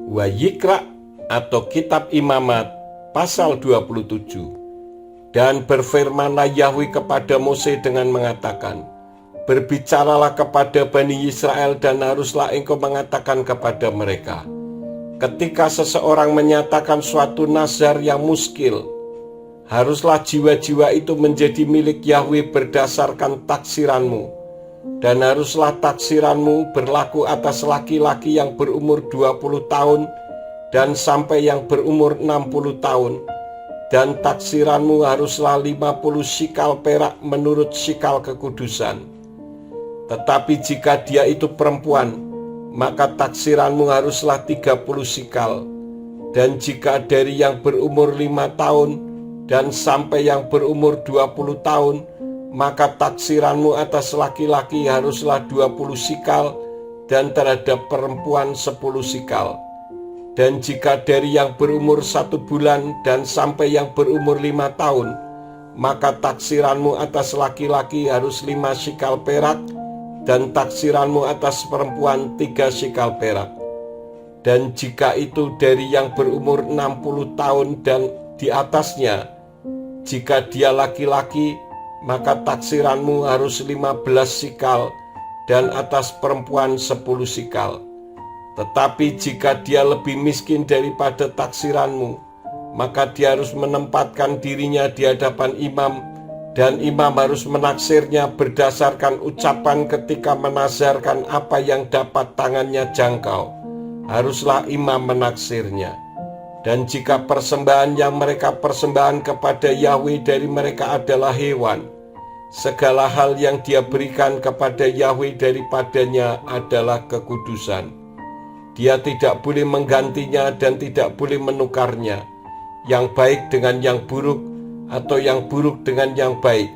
Wayikra atau Kitab Imamat pasal 27. Dan berfirmanlah Yahwe kepada Mose dengan mengatakan, berbicaralah kepada Bani Israel dan haruslah engkau mengatakan kepada mereka, ketika seseorang menyatakan suatu nazar yang muskil, haruslah jiwa-jiwa itu menjadi milik Yahwe berdasarkan taksiranmu, dan haruslah taksiranmu berlaku atas laki-laki yang berumur 20 tahun dan sampai yang berumur 60 tahun, dan taksiranmu haruslah 50 sikal perak menurut sikal kekudusan. Tetapi jika dia itu perempuan, maka taksiranmu haruslah 30 sikal. Dan jika dari yang berumur 5 tahun dan sampai yang berumur 20 tahun, maka taksiranmu atas laki-laki haruslah 20 sikal dan terhadap perempuan 10 sikal. Dan jika dari yang berumur 1 bulan dan sampai yang berumur 5 tahun, maka taksiranmu atas laki-laki harus 5 sikal perak, dan taksiranmu atas perempuan 3 sikal perak. Dan jika itu dari yang berumur 60 tahun dan di atasnya, jika dia laki-laki, maka taksiranmu harus 15 sikal dan atas perempuan 10 sikal. Tetapi jika dia lebih miskin daripada taksiranmu, maka dia harus menempatkan dirinya di hadapan imam, dan imam harus menaksirnya berdasarkan ucapan ketika menazarkan apa yang dapat tangannya jangkau. Haruslah imam menaksirnya. Dan jika persembahan yang mereka persembahkan kepada Yahwe dari mereka adalah hewan, segala hal yang dia berikan kepada Yahwe daripadanya adalah kekudusan. Dia tidak boleh menggantinya dan tidak boleh menukarnya, yang baik dengan yang buruk atau yang buruk dengan yang baik.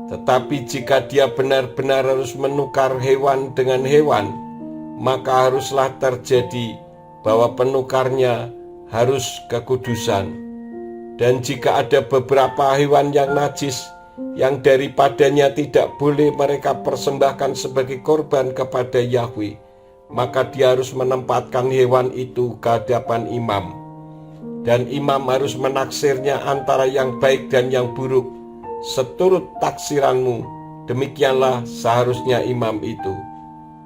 Tetapi jika dia benar-benar harus menukar hewan dengan hewan, maka haruslah terjadi bahwa penukarnya harus kekudusan. Dan jika ada beberapa hewan yang najis, yang daripadanya tidak boleh mereka persembahkan sebagai korban kepada Yahwe, maka dia harus menempatkan hewan itu ke hadapan imam. Dan imam harus menaksirnya antara yang baik dan yang buruk, seturut taksiranmu. Demikianlah seharusnya imam itu.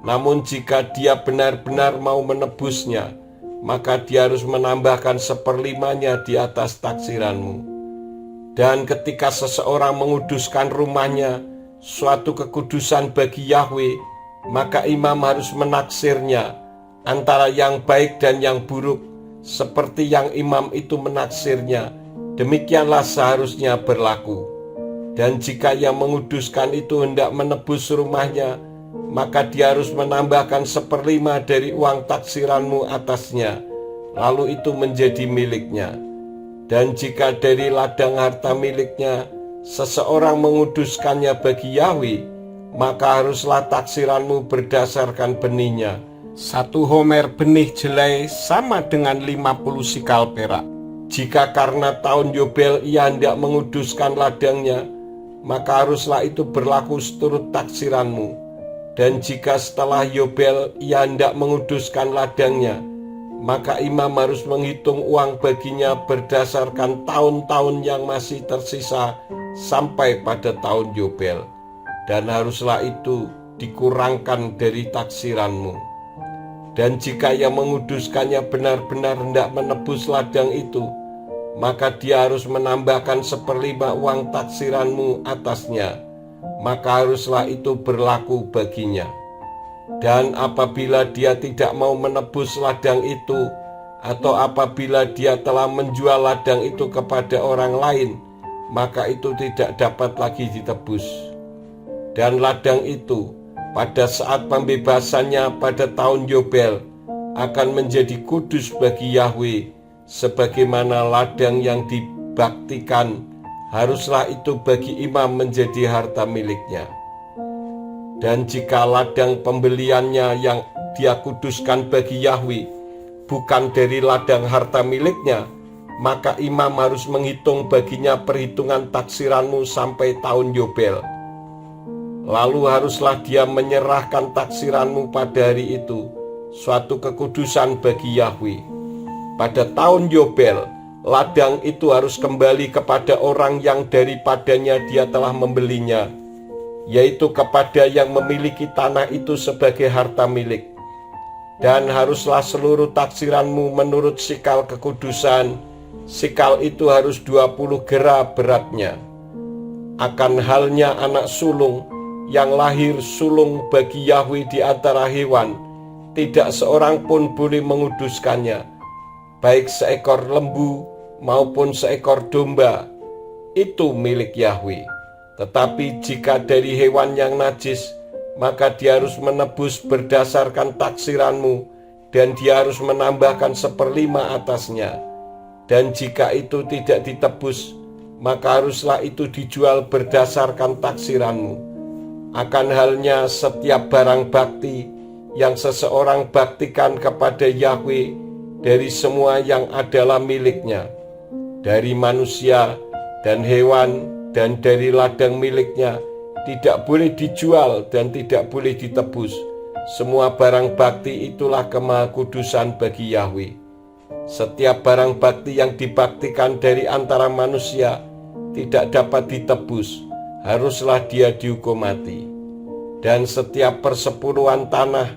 Namun jika dia benar-benar mau menebusnya, maka dia harus menambahkan 1/5-nya di atas taksiranmu. Dan ketika seseorang menguduskan rumahnya, suatu kekudusan bagi Yahwe, maka imam harus menaksirnya antara yang baik dan yang buruk, seperti yang imam itu menaksirnya. Demikianlah seharusnya berlaku. Dan jika yang menguduskan itu hendak menebus rumahnya, maka dia harus menambahkan 1/5 dari uang taksiranmu atasnya, lalu itu menjadi miliknya. Dan jika dari ladang harta miliknya seseorang menguduskannya bagi Yahwe, maka haruslah taksiranmu berdasarkan benihnya. 1 homer benih jelai sama dengan 50 sikal perak. Jika karena tahun Yobel ia hendak menguduskan ladangnya, maka haruslah itu berlaku seturut taksiranmu. Dan jika setelah Yobel ia hendak menguduskan ladangnya, maka imam harus menghitung uang baginya berdasarkan tahun-tahun yang masih tersisa sampai pada tahun Yobel, dan haruslah itu dikurangkan dari taksiranmu. Dan jika yang menguduskannya benar-benar hendak menebus ladang itu, maka dia harus menambahkan 1/5 uang taksiranmu atasnya, maka haruslah itu berlaku baginya. Dan apabila dia tidak mau menebus ladang itu, atau apabila dia telah menjual ladang itu kepada orang lain, maka itu tidak dapat lagi ditebus. Dan ladang itu pada saat pembebasannya pada tahun Yobel akan menjadi kudus bagi Yahwe, sebagaimana ladang yang dibaktikan. Haruslah itu bagi imam menjadi harta miliknya. Dan jika ladang pembeliannya yang dia kuduskan bagi Yahwe bukan dari ladang harta miliknya, maka imam harus menghitung baginya perhitungan taksiranmu sampai tahun Yobel. Lalu haruslah dia menyerahkan taksiranmu pada hari itu, suatu kekudusan bagi Yahwe. pada tahun Yobel, ladang itu harus kembali kepada orang yang daripadanya dia telah membelinya, yaitu kepada yang memiliki tanah itu sebagai harta milik. Dan haruslah seluruh taksiranmu menurut sikal kekudusan, sikal itu harus 20 gera beratnya. Akan halnya anak sulung yang lahir sulung bagi Yahweh di antara hewan, tidak seorang pun boleh menguduskannya, baik seekor lembu maupun seekor domba, itu milik Yahweh. Tetapi jika dari hewan yang najis, maka dia harus menebus berdasarkan taksiranmu, dan dia harus menambahkan 1/5 atasnya. Dan jika itu tidak ditebus, maka haruslah itu dijual berdasarkan taksiranmu. Akan halnya setiap barang bakti yang seseorang baktikan kepada Yahweh dari semua yang adalah miliknya, dari manusia dan hewan dan dari ladang miliknya, tidak boleh dijual dan tidak boleh ditebus. Semua barang bakti itulah kemahakudusan bagi Yahweh. Setiap barang bakti yang dibaktikan dari antara manusia tidak dapat ditebus, haruslah dia dihukum mati. Dan setiap persepuluhan tanah,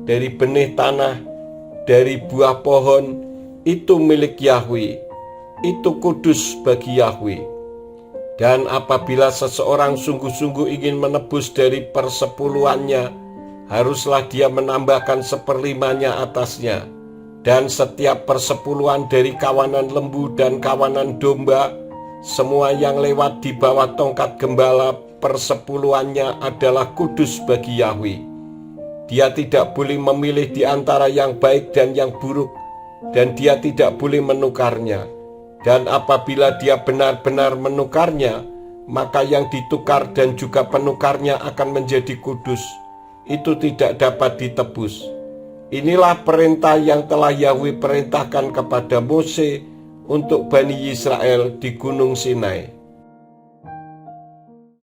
dari benih tanah, dari buah pohon, itu milik Yahweh, itu kudus bagi Yahweh. Dan apabila seseorang sungguh-sungguh ingin menebus dari persepuluhannya, haruslah dia menambahkan 1/5-nya atasnya. Dan setiap persepuluhan dari kawanan lembu dan kawanan domba, semua yang lewat di bawah tongkat gembala, persepuluhannya adalah kudus bagi Yahweh. Dia tidak boleh memilih di antara yang baik dan yang buruk, dan dia tidak boleh menukarnya. Dan apabila dia benar-benar menukarnya, maka yang ditukar dan juga penukarnya akan menjadi kudus. Itu tidak dapat ditebus. Inilah perintah yang telah Yahweh perintahkan kepada Mose untuk Bani Israel di Gunung Sinai.